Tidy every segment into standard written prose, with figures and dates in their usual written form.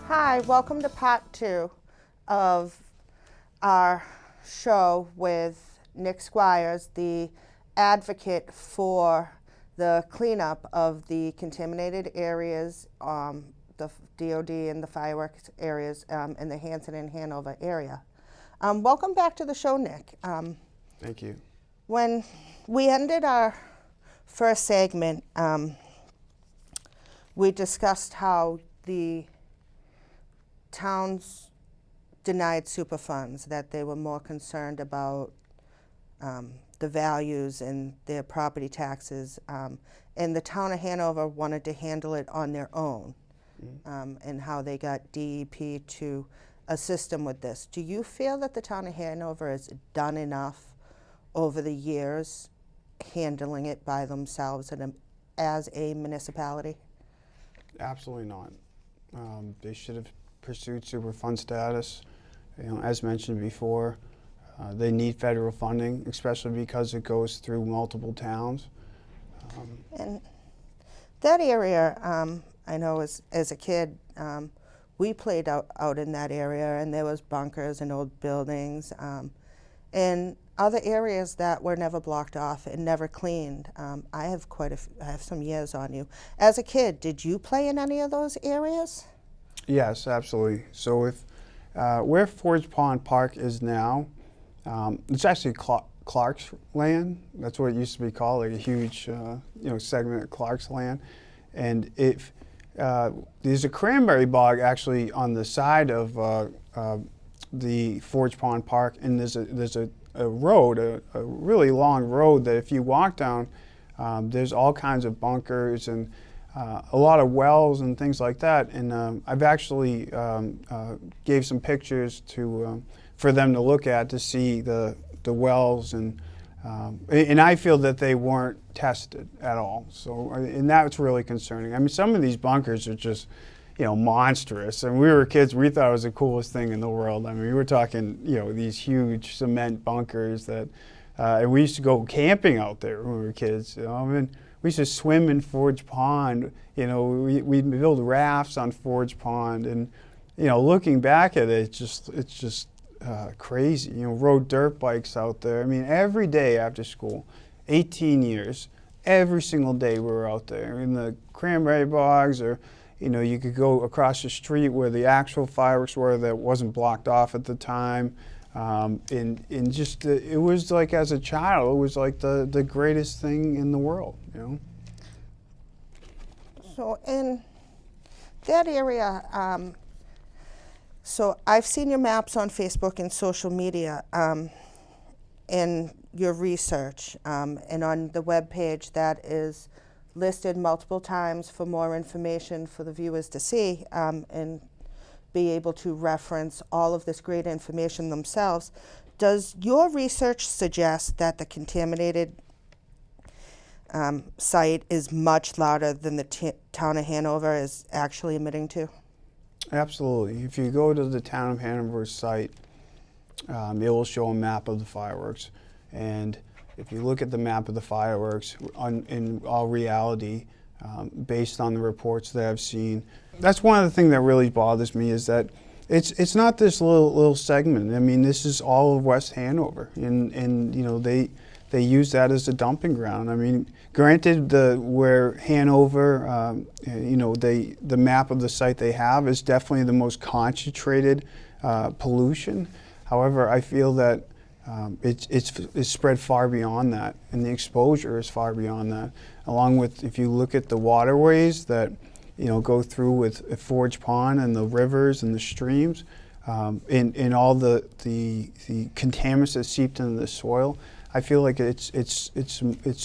Hi, welcome to part 2 of our show with Nick Squires, the advocate for the cleanup of the contaminated areas, the DOD and the fireworks areas in the Hanson and Hanover area. Welcome back to the show, Nick. Thank you. When we ended our first segment, we discussed how the towns denied Superfunds, that they were more concerned about the values and their property taxes, and the town of Hanover wanted to handle it on their own, and how they got DEP to assist them with this. Do you feel that the town of Hanover has done enough over the years handling it by themselves and as a municipality? Absolutely not. They should have pursued Superfund status. As mentioned before, they need federal funding, especially because it goes through multiple towns. And that area, I know as a kid, we played out in that area, and there was bunkers and old buildings, and other areas that were never blocked off and never cleaned. I have I have some years on you. As a kid, did you play in any of those areas? Yes, absolutely. So if where Forge Pond Park is now, it's actually Clark's land. That's what it used to be called, like a huge segment of Clark's land. And if there's a cranberry bog actually on the side of the Forge Pond Park, and there's a road, a really long road that if you walk down, there's all kinds of bunkers and a lot of wells and things like that. And I've actually gave some pictures for them to look at to see the wells, and I feel that they weren't tested at all. So, and that's really concerning. I mean, some of these bunkers are just, monstrous. And we were kids, we thought it was the coolest thing in the world. I mean, we were talking, these huge cement bunkers that, and we used to go camping out there when we were kids. I mean, we used to swim in Forge Pond. We'd build rafts on Forge Pond, and looking back at it, it's just crazy. Rode dirt bikes out there. I mean, every day after school, 18 years, every single day we were out there in the cranberry bogs, or you could go across the street where the actual fireworks were that wasn't blocked off at the time. And just it was like, as a child, it was like the greatest thing in the world, So in that area, so I've seen your maps on Facebook and social media, and your research, and on the webpage that is listed multiple times for more information for the viewers to see, and be able to reference all of this great information themselves. Does your research suggest that the contaminated site is much louder than the town of Hanover is actually admitting to? Absolutely. If you go to the town of Hanover's site, it will show a map of the fireworks. And if you look at the map of the fireworks, in all reality, based on the reports that I've seen, that's one of the things that really bothers me, is that it's not this little segment. I mean, this is all of West Hanover, and they use that as a dumping ground. I mean, granted, where Hanover, the map of the site they have is definitely the most concentrated pollution. However, I feel that it's spread far beyond that, and the exposure is far beyond that. Along with, if you look at the waterways that go through with Forge Pond and the rivers and the streams, and all the contaminants that seeped into the soil, I feel like it's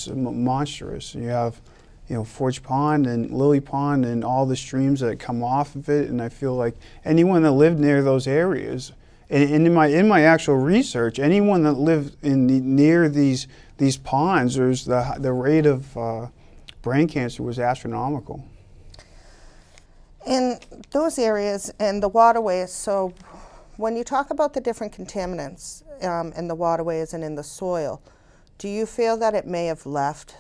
monstrous. You have Forge Pond and Lily Pond and all the streams that come off of it, and I feel like anyone that lived near those areas, and in my actual research, anyone that lived near these ponds, the rate of brain cancer was astronomical. In those areas and the waterways, so when you talk about the different contaminants in the waterways and in the soil, do you feel that it may have left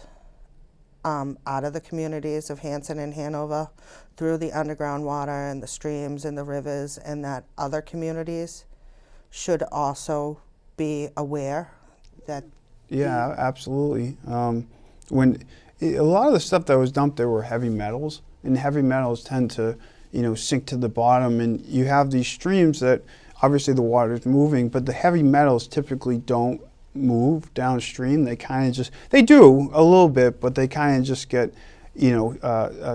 out of the communities of Hanson and Hanover through the underground water and the streams and the rivers, and that other communities should also be aware that. Yeah, absolutely. A lot of the stuff that was dumped there were heavy metals, and heavy metals tend to, sink to the bottom, and you have these streams that obviously the water is moving, but the heavy metals typically don't move downstream. They kind of they do a little bit, but they kind of just get,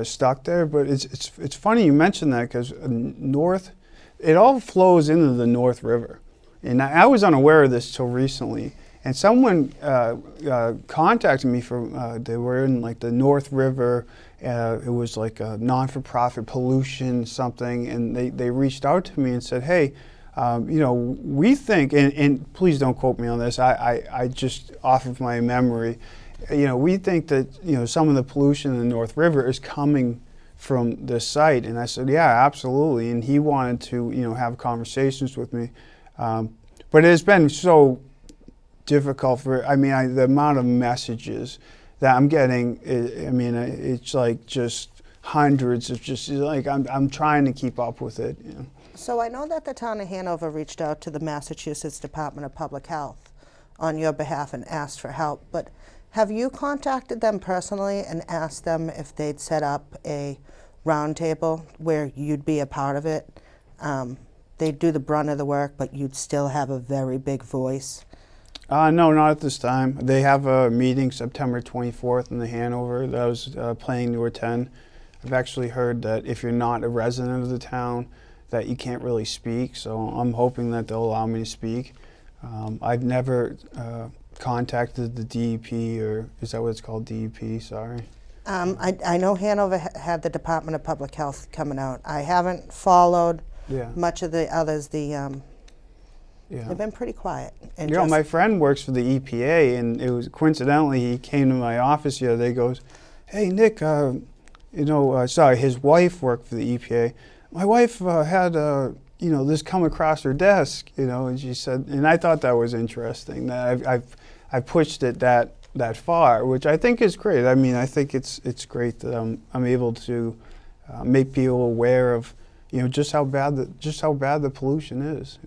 stuck there. But it's funny you mentioned that, because it all flows into the North River, and I was unaware of this till recently. And someone contacted me they were in like the North River. It was like a non-for-profit pollution something, and they reached out to me and said, hey, we think, and please don't quote me on this, I just off of my memory, we think that, some of the pollution in the North River is coming from this site. And I said, yeah, absolutely. And he wanted to, have conversations with me. But it has been so difficult the amount of messages that I'm getting, it's like just hundreds of I'm trying to keep up with it. So I know that the town of Hanover reached out to the Massachusetts Department of Public Health on your behalf and asked for help, but have you contacted them personally and asked them if they'd set up a roundtable where you'd be a part of it? They'd do the brunt of the work, but you'd still have a very big voice. No, not at this time. They have a meeting September 24th in the Hanover that I was planning to attend. I've actually heard that if you're not a resident of the town, that you can't really speak, so I'm hoping that they'll allow me to speak. I've never contacted the DEP, or is that what it's called, DEP, sorry? I know Hanover had the Department of Public Health coming out. I haven't followed much of the others. They've been pretty quiet. And my friend works for the EPA, and it was coincidentally he came to my office the other day. Goes, "Hey Nick, sorry, his wife worked for the EPA. My wife had this come across her desk, and she said, and I thought that was interesting that I've pushed it that far, which I think is great. I think it's great that I'm able to make people aware of just how bad the pollution is.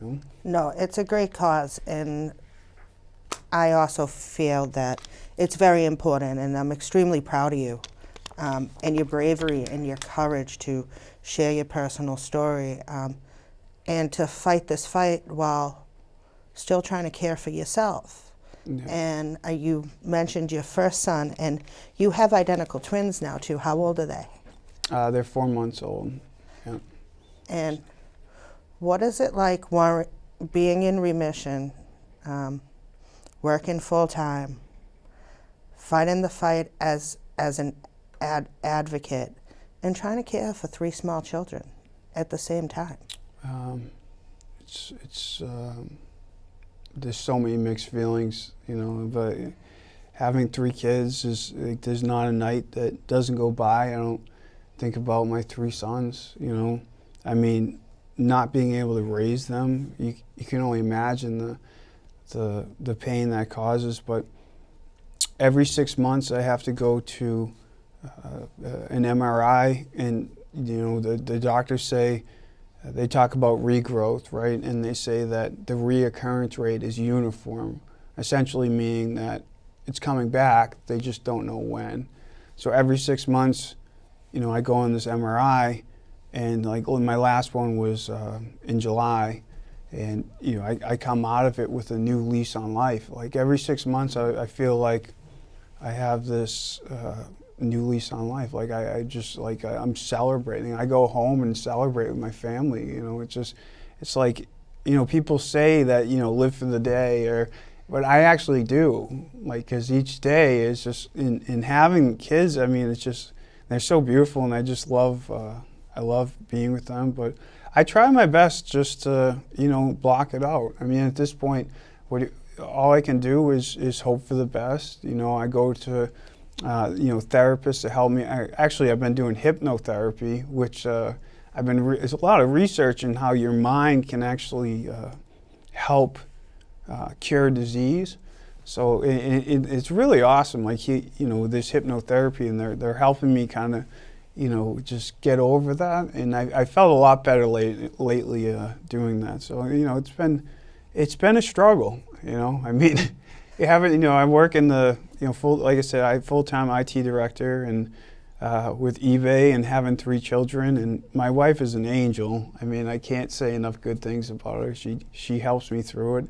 No, it's a great cause, and I also feel that it's very important, and I'm extremely proud of you and your bravery and your courage to share your personal story and to fight this fight while still trying to care for yourself. Yeah. And you mentioned your first son, and you have identical twins now too. How old are they? They're 4 months old. Yeah. And what is it like being in remission, working full time, fighting the fight as an advocate, and trying to care for 3 small children at the same time? There's so many mixed feelings, but having 3 kids there's not a night that doesn't go by I don't think about my 3 sons. Not being able to raise them, you can only imagine the pain that causes. But every 6 months I have to go to an MRI, and the doctors say, they talk about regrowth, right? And they say that the reoccurrence rate is uniform, essentially meaning that it's coming back, they just don't know when. So every 6 months, I go on this MRI, and my last one was in July, and I come out of it with a new lease on life. Like every 6 months, I feel like I have this new lease on life. Like I'm celebrating. I go home and celebrate with my family. It's like, people say that live for the day, but I actually do. Because each day is just in having kids. It's just they're so beautiful, and I just love. I love being with them, but I try my best just to block it out. At this point, all I can do is hope for the best. I go to therapists to help me. I've been doing hypnotherapy, which there's a lot of research in how your mind can actually help cure disease. So it's really awesome. Like with this hypnotherapy, and they're helping me kind of, just get over that. And I felt a lot better lately doing that. So it's been a struggle. I mean, you haven't. I work in the full. Like I said, I'm full-time IT director and with eBay, and having 3 children. And my wife is an angel. I mean, I can't say enough good things about her. She helps me through it.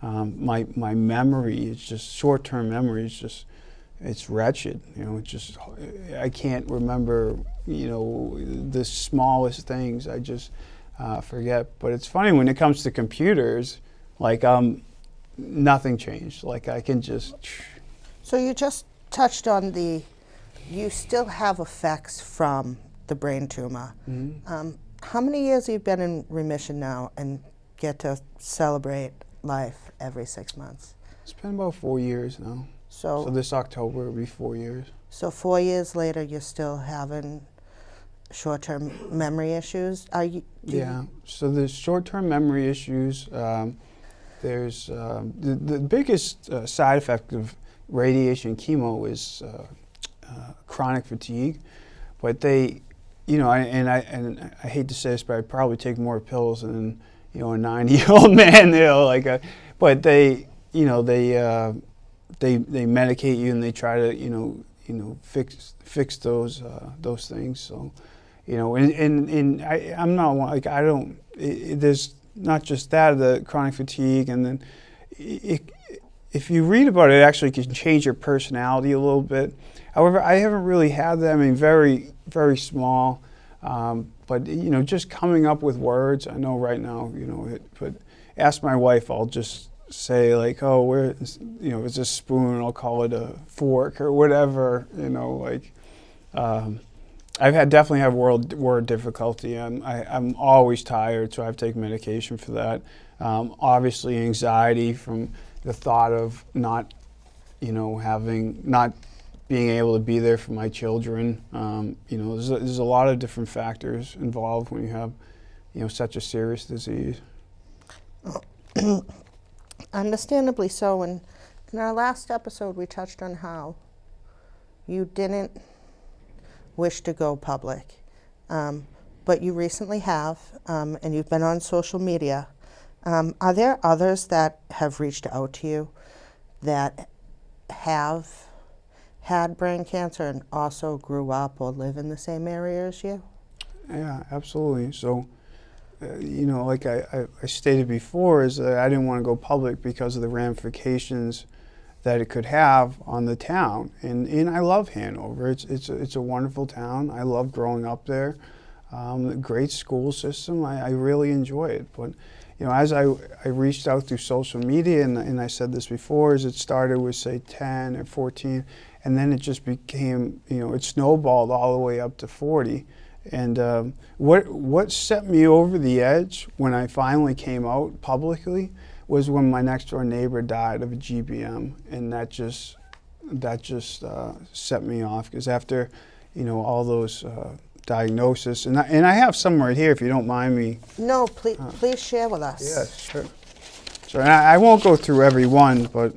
My memory is just short-term memory is just it's wretched. I can't remember the smallest things. I just forget. But it's funny when it comes to computers, like nothing changed. Like I can just. So you just touched on you still have effects from the brain tumor. Mm-hmm. How many years have you been in remission now and get to celebrate life every 6 months? It's been about 4 years now. So this October will be 4 years. So 4 years later, you're still having short-term memory issues? Yeah. So the short-term memory issues, there's the biggest side effect of radiation chemo is chronic fatigue. But they, I hate to say this, but I probably take more pills than a 90-year-old man. But they medicate you, and they try to fix those things. So I'm not like I don't. There's not just that, the chronic fatigue, and then if you read about it, it actually can change your personality a little bit. However, I haven't really had that. I mean, very, very small. But just coming up with words, I know right now, but ask my wife, I'll just say like, oh, where is, it's a spoon, I'll call it a fork or whatever, I've definitely had word difficulty. I'm always tired, so I have to take medication for that. Obviously anxiety from the thought of not being able to be there for my children. There's a lot of different factors involved when you have, such a serious disease. Understandably so. And in our last episode, we touched on how you didn't wish to go public, but you recently have, and you've been on social media. Are there others that have reached out to you that have had brain cancer and also grew up or live in the same area as you? Yeah, absolutely. So, like I stated before, is that I didn't want to go public because of the ramifications that it could have on the town. And I love Hanover. It's a wonderful town. I love growing up there. Great school system. I really enjoy it. But as I reached out through social media, and I said this before, is it started with say 10 or 14, and then it just became, it snowballed all the way up to 40. And what set me over the edge when I finally came out publicly was when my next door neighbor died of a GBM, and that just set me off, because after all those diagnosis, and I have some right here if you don't mind me. No, please share with us. Yes, sure. So and I won't go through every one, but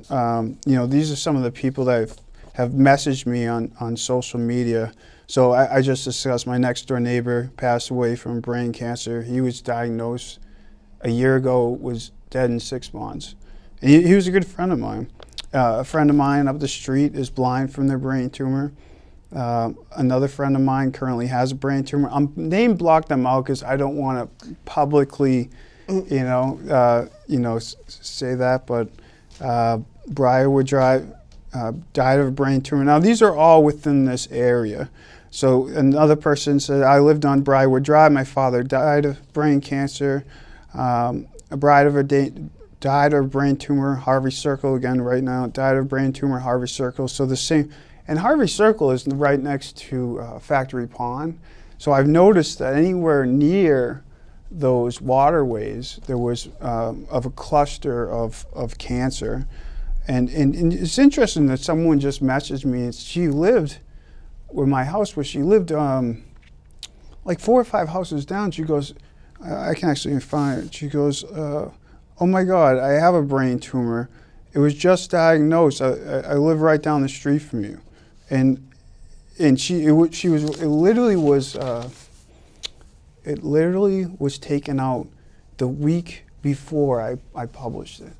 these are some of the people that have messaged me on social media. So I just discussed my next door neighbor passed away from brain cancer. He was diagnosed a year ago, was dead in 6 months. And he was a good friend of mine. A friend of mine up the street is blind from their brain tumor. Another friend of mine currently has a brain tumor. I'm name block them out because I don't want to publicly, say that. But Briarwood Drive died of a brain tumor. Now these are all within this area. So another person said, I lived on Briarwood Drive. My father died of brain cancer. A bride of a died of brain tumor. Harvey Circle again right now died of brain tumor. Harvey Circle. So the same. And Harvey Circle is right next to Factory Pond. So I've noticed that anywhere near those waterways, there was of a cluster of cancer. And it's interesting that someone just messaged me, and she lived where my house was. She lived like 4 or 5 houses down. She goes, I can actually find it. She goes, oh my God, I have a brain tumor. it was just diagnosed. I live right down the street from you, and it literally was taken out the week before I published it.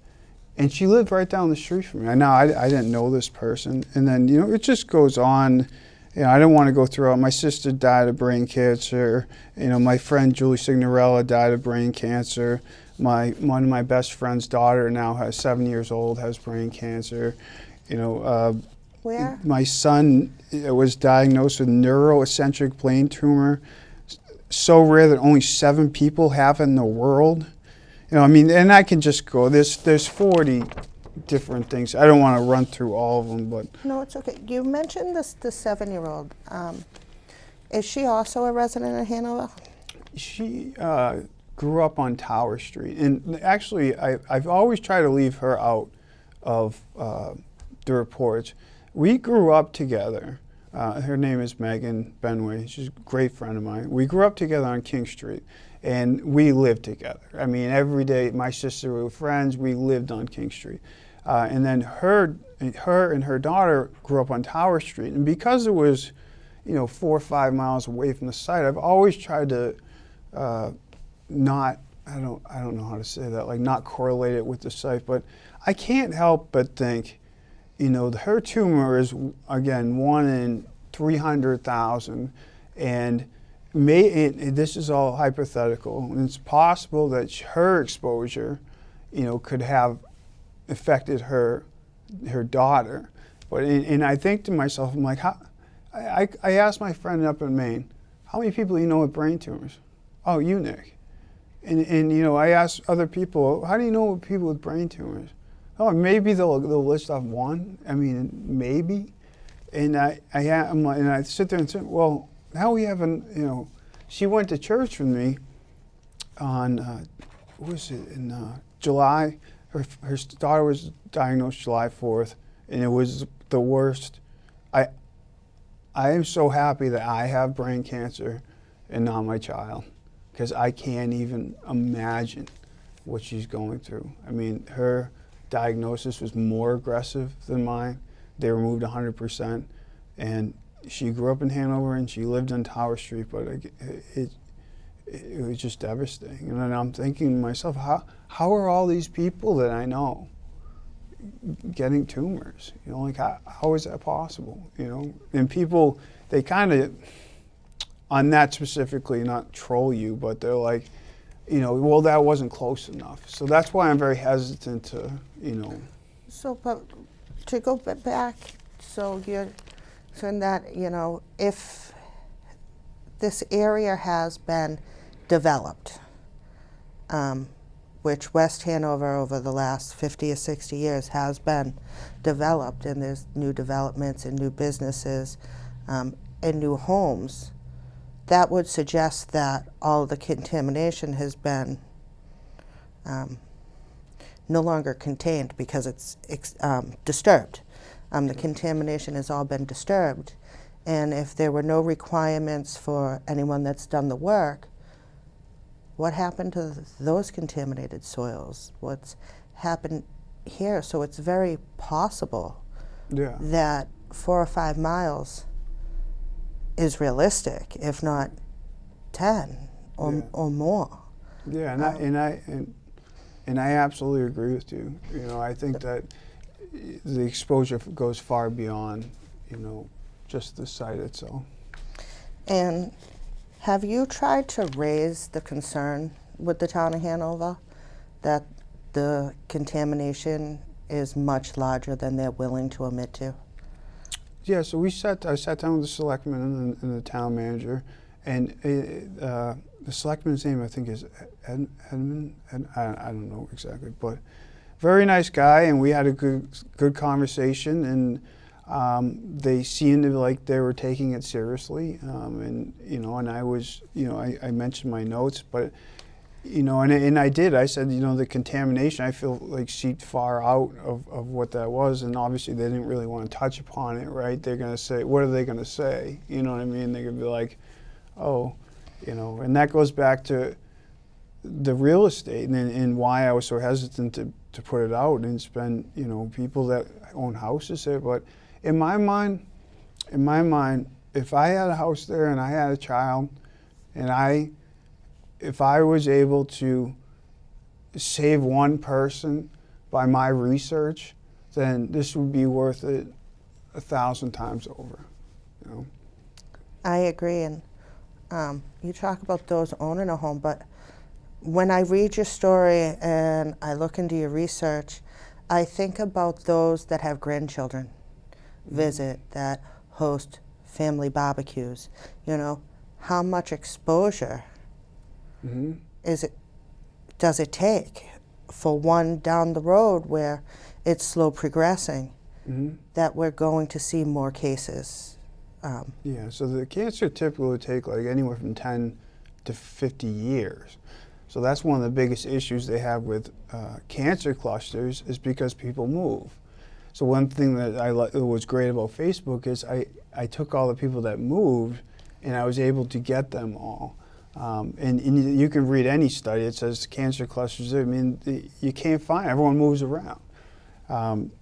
And she lived right down the street from me. Now, I didn't know this person. And then, it just goes on. I don't want to go through it. My sister died of brain cancer. My friend Julie Signorella died of brain cancer. One of my best friend's daughter now has 7 years old, has brain cancer. Where? My son was diagnosed with neuroeccentric brain tumor, so rare that only 7 people have it in the world. And I can just go. There's 40 different things. I don't want to run through all of them, but No, it's okay. You mentioned the 7-year-old. Is she also a resident of Hanover? she grew up on Tower Street, and actually, I've always tried to leave her out of the reports. We grew up together. Her name is Megan Benway. She's a great friend of mine. We grew up together on King Street, and we lived together. I mean, every day, my sister were friends. We lived on King Street. And then her and her daughter grew up on Tower Street. And because it was, 4 or 5 miles away from the site, I've always tried to not, I don't know how to say that, like not correlate it with the site. But I can't help but think, her tumor is, again, 1 in 300,000. And this is all hypothetical. And it's possible that her exposure, could have affected her daughter. But and I think to myself, I'm like, I asked my friend up in Maine, how many people do you know with brain tumors? Oh, you, Nick. And I asked other people, how do you know people with brain tumors? Oh, maybe they'll list off one. I mean, maybe. And I'm like, and I sit there and say, well, now we have she went to church with me on, in July. Her daughter was diagnosed July 4th, and it was the worst. I am so happy that I have brain cancer and not my child, because I can't even imagine what she's going through. I mean, her diagnosis was more aggressive than mine. They removed 100%, and she grew up in Hanover and she lived on Tower Street, but it was just devastating. And then I'm thinking to myself, how are all these people that I know getting tumors? How is that possible? And people, they kind of, on that specifically, not troll you, but they're like, well, that wasn't close enough. So that's why I'm very hesitant to, So, but to go back, so you're saying that, if this area has been developed, which West Hanover over the last 50 or 60 years has been developed, and there's new developments and new businesses and new homes, that would suggest that all the contamination has been no longer contained because it's disturbed. The contamination has all been disturbed. And if there were no requirements for anyone that's done the work, what happened to those contaminated soils? What's happened here? So it's very possible that 4 or 5 miles is realistic, if not 10 or more. Yeah, and I absolutely agree with you. I think that the exposure goes far beyond, just the site itself. And have you tried to raise the concern with the town of Hanover that the contamination is much larger than they're willing to admit to? Yeah, so I sat down with the selectman and the town manager, and the selectman's name I think is Edmund. I don't know exactly, but very nice guy, and we had a good conversation, and they seemed to like they were taking it seriously, and I was I mentioned my notes, but and I did. I said, the contamination, I feel like seeped far out of what that was, and obviously they didn't really want to touch upon it, right? They're going to say, what are they going to say? You know what I mean? They're going to be like, oh, and that goes back to, the real estate and why I was so hesitant to put it out. And it's been, people that own houses there. But in my mind, if I had a house there and I had a child, and if I was able to save one person by my research, then this would be worth it 1,000 times over. I agree, and you talk about those owning a home, but when I read your story and I look into your research, I think about those that have grandchildren visit, that host family barbecues. How much exposure does it take for one down the road where it's slow progressing, that we're going to see more cases? So the cancer typically would take like anywhere from 10 to 50 years. So that's one of the biggest issues they have with cancer clusters, is because people move. So one thing that was great about Facebook is I took all the people that moved and I was able to get them all. And you can read any study, it says cancer clusters, you can't find, everyone moves around.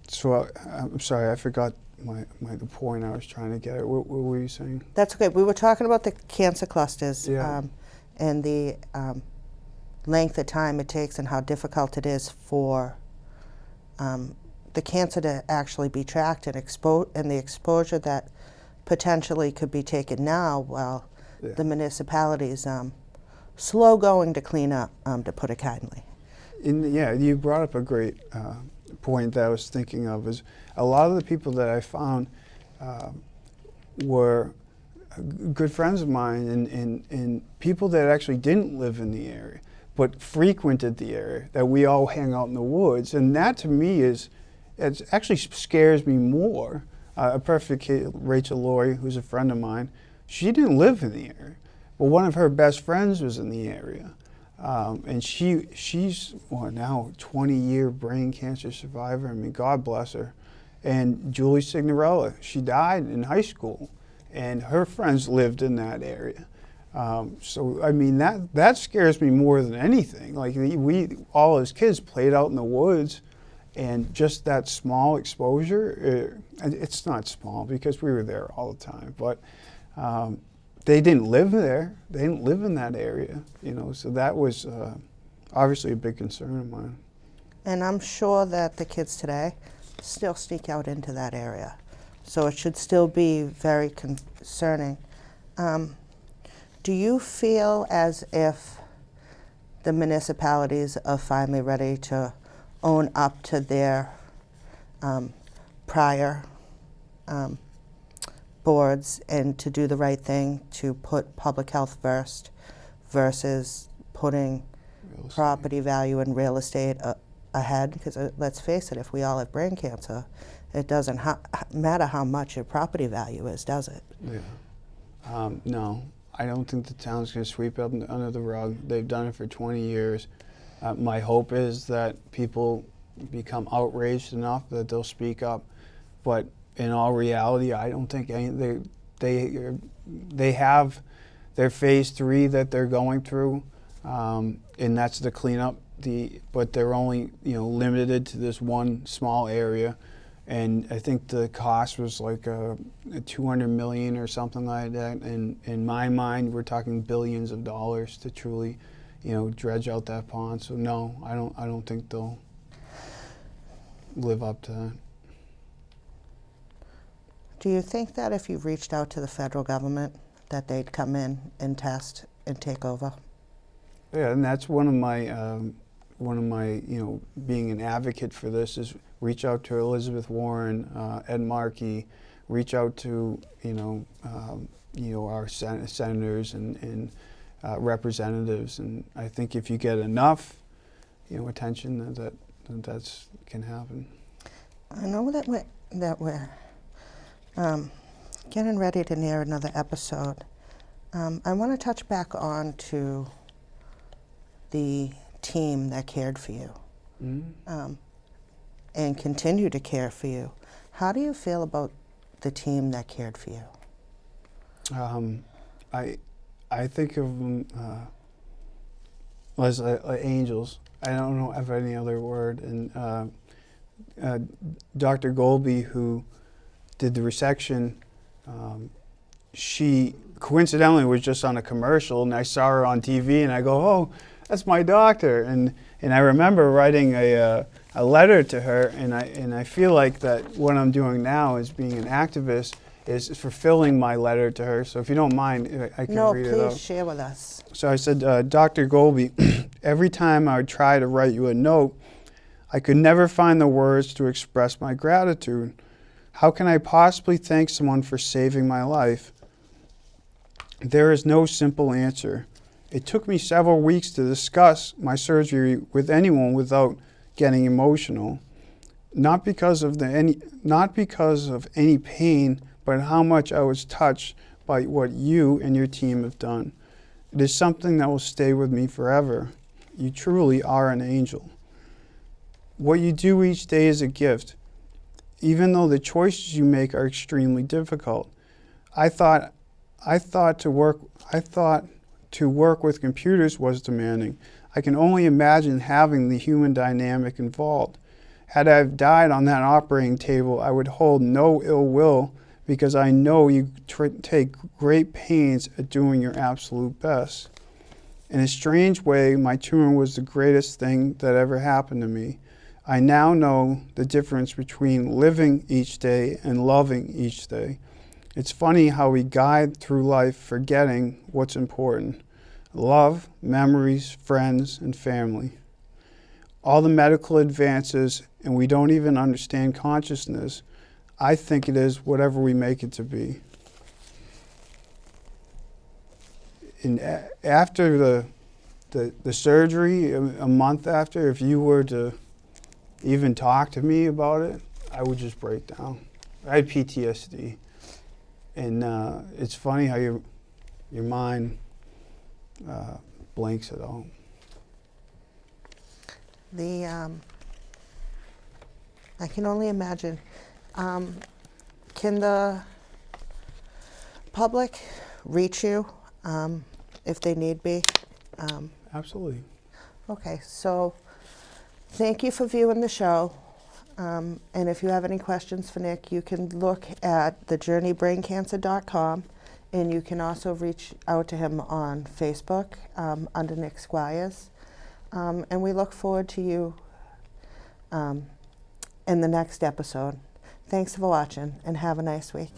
So I'm sorry, I forgot the point I was trying to get at. What were you saying? That's okay. We were talking about the cancer clusters, Yeah. And the length of time it takes and how difficult it is for the cancer to actually be tracked and the exposure that potentially could be taken now while the municipalities slow going to clean up, to put it kindly. You brought up a great point that I was thinking of. Is a lot of the people that I found were good friends of mine and people that actually didn't live in the area but frequented the area, that we all hang out in the woods. And that to me it actually scares me more. A perfect case, Rachel Laurie, who's a friend of mine, she didn't live in the area, but one of her best friends was in the area. And she's now 20-year brain cancer survivor. God bless her. And Julie Signorella, she died in high school, and her friends lived in that area. That scares me more than anything. Like we all as kids played out in the woods, and just that small exposure, it's not small because we were there all the time, but they didn't live there. They didn't live in that area, so that was obviously a big concern of mine. And I'm sure that the kids today still sneak out into that area. So it should still be very concerning. Do you feel as if the municipalities are finally ready to own up to their prior boards and to do the right thing, to put public health first versus putting property value and real estate ahead? Because let's face it, if we all have brain cancer, it doesn't matter how much your property value is, does it? Yeah. No, I don't think the town's going to sweep up under the rug. They've done it for 20 years. My hope is that people become outraged enough that they'll speak up. But in all reality, I don't think they have their phase 3 that they're going through, and that's the cleanup. But they're only limited to this one small area. And I think the cost was like $200 million or something like that. And in my mind, we're talking billions of dollars to truly, dredge out that pond. So no, I don't think they'll live up to that. Do you think that if you reached out to the federal government, that they'd come in and test and take over? Yeah, and that's one of my, being an advocate for this is reach out to Elizabeth Warren, Ed Markey, reach out to, our senators and representatives. And I think if you get enough, attention, that can happen. I know that we're getting ready to near another episode. I want to touch back on to the team that cared for you. Mm-hmm. And continue to care for you. How do you feel about the team that cared for you? I think of them was angels. I don't know of any other word. And Dr. Golby, who did the resection, she coincidentally was just on a commercial, and I saw her on TV, and I go, "Oh, that's my doctor." And I remember writing a letter to her, and I feel like that what I'm doing now is being an activist is fulfilling my letter to her. So if you don't mind, I can read it out. No, please share with us. So I said, Dr. Golby, every time I would try to write you a note, I could never find the words to express my gratitude. How can I possibly thank someone for saving my life? There is no simple answer. It took me several weeks to discuss my surgery with anyone without getting emotional. Not because of any pain, but how much I was touched by what you and your team have done. It is something that will stay with me forever. You truly are an angel. What you do each day is a gift, even though the choices you make are extremely difficult. I thought to work with computers was demanding. I can only imagine having the human dynamic involved. Had I died on that operating table, I would hold no ill will because I know you take great pains at doing your absolute best. In a strange way, my tumor was the greatest thing that ever happened to me. I now know the difference between living each day and loving each day. It's funny how we guide through life forgetting what's important. Love, memories, friends, and family. All the medical advances, and we don't even understand consciousness. I think it is whatever we make it to be. And after the surgery, a month after, if you were to even talk to me about it, I would just break down. I had PTSD. And it's funny how your mind blanks it all. I can only imagine. Can the public reach you if they need be? Absolutely. Okay, so thank you for viewing the show. And if you have any questions for Nick, you can look at thejourneybraincancer.com, and you can also reach out to him on Facebook under Nick Squires. And we look forward to you in the next episode. Thanks for watching, and have a nice week.